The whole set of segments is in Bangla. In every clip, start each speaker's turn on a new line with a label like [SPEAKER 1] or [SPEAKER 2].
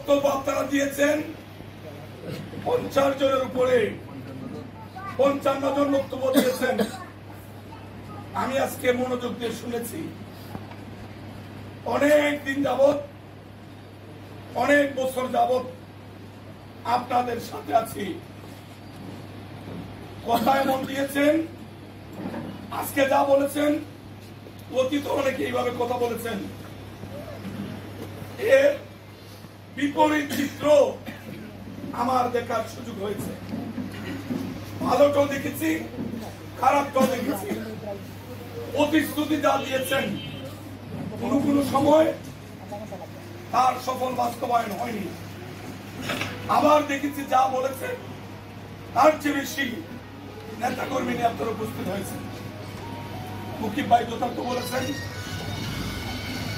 [SPEAKER 1] বক্তব্য আপনারা দিয়েছেন 50 জনের উপরে, 55 জন বক্তব্য দিয়েছেন। আমি আজকে মনোযোগ দিয়ে শুনেছি। অনেক দিন যাবৎ, অনেক বছর যাবৎ আপনাদের সাথে আছি। কথায় মন দিয়েছেন। আজকে যা বলেছেন, অতীত অনেকে এইভাবে কথা বলেছেন। এর বিপরীত চিত্র আমার দেখার সুযোগ হয়েছে। ভালোটাও দেখেছি, খারাপটাও দেখেছি। প্রতিশ্রুতি যা দিয়েছেন, কোনো কোনো সময় তার সফল বাস্তবায়ন হয়নি। আবার দেখেছি যা বলেছেন তার চেয়ে বেশি নেতা কর্মী নিয়ে আপনারা উপস্থিত হয়েছেন। মুকিব ভাই যথার্থ বলেছেন,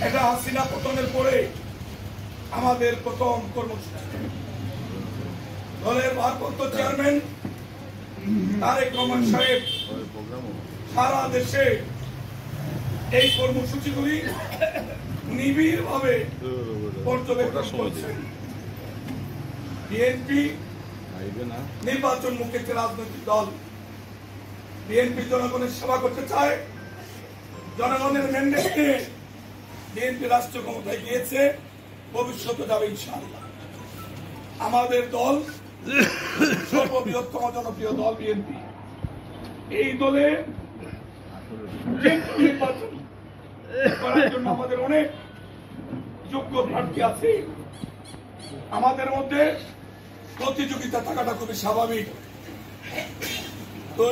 [SPEAKER 1] এটা হাসিনা পতনের পরে আমাদের প্রথম কর্মসূচি। দলের ভারপ্রাপ্ত চেয়ারম্যান তারেক রহমান সাহেব সারা দেশে এই কর্মসূচিগুলি নিবিড়ভাবে পর্যবেক্ষণ করছেন। বিএনপি নির্বাচনমুখী একটি রাজনৈতিক দল। বিএনপি জনগণের সেবা করতে চায়। জনগণের ম্যান্ডেট নিয়ে বিএনপি রাষ্ট্র ক্ষমতায় গিয়েছে, ভবিষ্যতে যাবে ইনশাআল্লাহ। আমাদের দল সর্ববৃহত্তম জনপ্রিয় দল বিএনপি। এই দলে নির্বাচন করার জন্য আমাদের অনেক যোগ্য প্রার্থী আছে। আমাদের মধ্যে প্রতিযোগিতা থাকাটা খুবই স্বাভাবিক। তো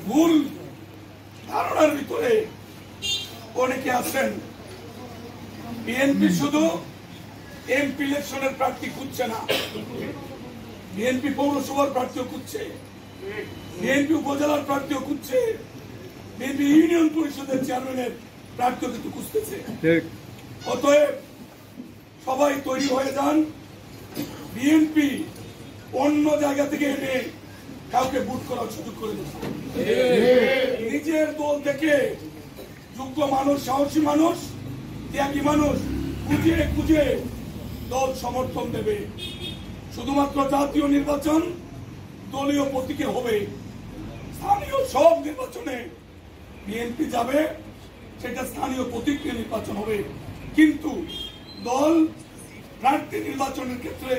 [SPEAKER 1] ভুল ধারণার ভিতরে অনেকে আছেন বিএনপি শুধু এমপি ইলেকশনের প্রার্থী খুঁজছে না, বিএনপি পৌরসভার প্রার্থীও খুঁজছে, বিএনপি উপজেলার প্রার্থীও খুঁজছে, বিএনপি ইউনিয়ন পরিষদের চেয়ারম্যানের প্রার্থীও কিন্তু খুঁজতেছে। অতএব সবাই তৈরি হয়ে যান। বিএনপি অন্য জায়গা থেকে এনে কাউকে ভোট করার সুযোগ করে দেবে। নিজের দল থেকে যোগ্য মানুষ, সাহসী মানুষ, ত্যাগী মানুষ খুঁজে খুঁজে দল সমর্থন দেবে। শুধুমাত্র জাতীয় নির্বাচন দলীয় প্রতীকে হবে। স্থানীয় সব নির্বাচনে বিএনপি যাবে, সেটা স্থানীয় প্রতীক নির্বাচন হবে। কিন্তু দল প্রার্থী নির্বাচনের ক্ষেত্রে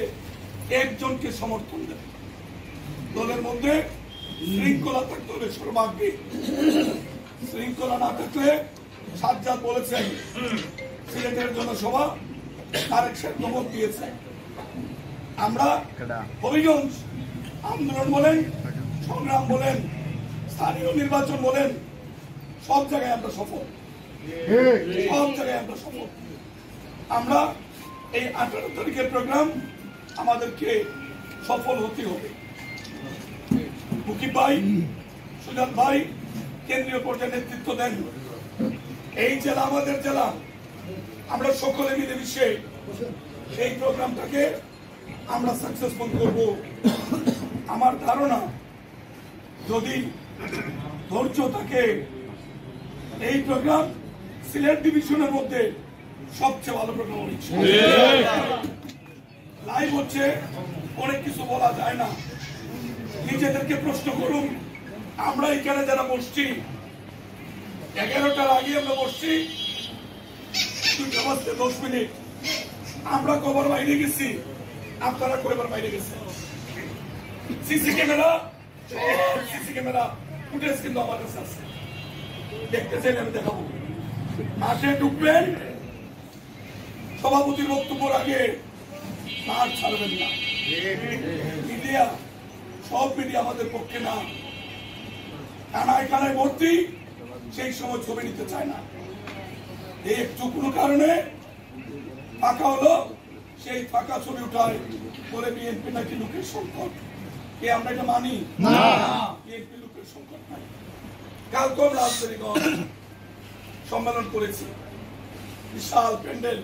[SPEAKER 1] একজনকে সমর্থন দেবে। দলের মধ্যে শৃঙ্খলা থাকতে হবে সর্বাগ্রে। শৃঙ্খলা না থাকলে সাজ্জাদ বলেছেন, সিলেটের জনসভা তারেক সাহেব ধমক দিয়েছে। আমরা হবিগঞ্জ আন্দোলন বলেন, সংগ্রাম বলেন, স্থানীয় নির্বাচন বলেন, সব জায়গায় আমরা সফল। সব জায়গায় আমরা সফল। আমরা এই 18 তারিখের প্রোগ্রাম আমাদেরকে সফল হতে হবে। মুকিব ভাই, সুজাত ভাই কেন্দ্রীয় পর্যায়ে নেতৃত্ব দেন। এই জেলা আমাদের জেলা। আমরা সকলে মিলেমিশে এই প্রোগ্রামটাকে আমরা সাকসেসফুল করব। আমার ধারণা যদি ধৈর্য থাকে, এই প্রোগ্রাম সিলেট ডিভিশনের মধ্যে সবচেয়ে ভালো প্রোগ্রাম হচ্ছে। লাইভ হচ্ছে, অনেক কিছু বলা যায় না। নিজেদেরকে প্রশ্ন করুন। আমরা এখানে যারা বসছি, 11টার আগে আমরা বসছি, 10 মিনিট। আমরা কবার বাইরে গেছি, আপনারা কয়বার বাইরে গেছেন। সিসি ক্যামেরা ফুটেজ কিন্তু আমার কাছে আছে, দেখতে চাইলে আমি দেখাবো। মাঠে ঢুকবেন, সভাপতির বক্তব্যের আগে মাঠ ছাড়বেন না। মিডিয়া, সব মিডিয়া আমাদের পক্ষে না। কানায় কানায় ভর্তি, সেই সময় ছবি নিতে চায় না। একটু কোনো কারণে ফাঁকা হলো, সেই ফাঁকা ছবি উঠায় বলে বিএনপি নাকি লোকের সংকট। আমরা এটা মানি না। বিএনপি লোকের সংকট নাই। কালকে রাজধানীগঞ্জ সম্মেলন করেছি, বিশাল প্যান্ডেল,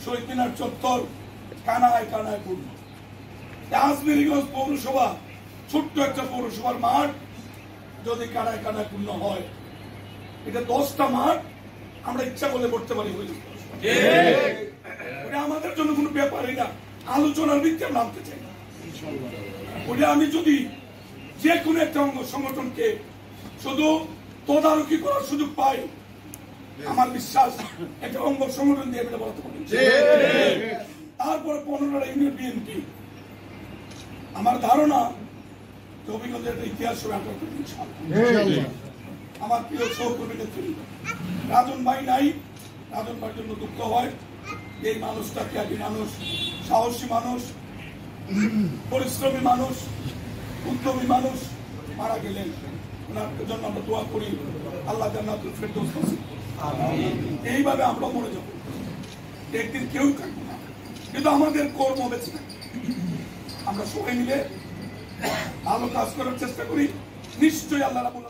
[SPEAKER 1] শহীদ মিনার চত্বর কানায় কানায় পূর্ণ। রাজধানীগঞ্জ পৌরসভা ছোট্ট একটা পৌরসভার মাঠ যদি কানায় কানায় পূর্ণ হয়, এটা 10টা মাঠ আমরা ইচ্ছা করলে করতে পারি। এটা আমাদের জন্য কোনো ব্যাপারই না। আলোচনার ভিত্তিতে নামতে চাই না। ওটা আমি যদি যে কোনো একটা অঙ্গ সংগঠনকে শুধু তদারকি করার সুযোগ পাই, আমার বিশ্বাস একটা অঙ্গ সংগঠন দিয়ে এটা বলতে পারি। তারপরে 15টা ইউনিয়ন বিএনপি, আমার ধারণা হবিগঞ্জের একটা ইতিহাস হবে। আমার প্রিয় সহকর্মী নেত্রী রাজন ভাই নাই, রাজন ভাইয়ের জন্য দুঃখ হয়। এই মানুষটা ত্যাগী মানুষ, সাহসী মানুষ, পরিশ্রমী মানুষ, উদ্যমী মানুষ মারা গেলেন। ওনার জন্য আমরা দোয়া করি, আল্লাহ জান্নাতুল ফেরদৌস নসিব। এইভাবে আমরা মরে যাব, একদিন কেউ থাকবো না, কিন্তু আমাদের কর্ম বেঁচে থাকবে। আমরা সবাই মিলে ভালো কাজ করার চেষ্টা করি, নিশ্চয়ই আল্লাহ রাব্বুল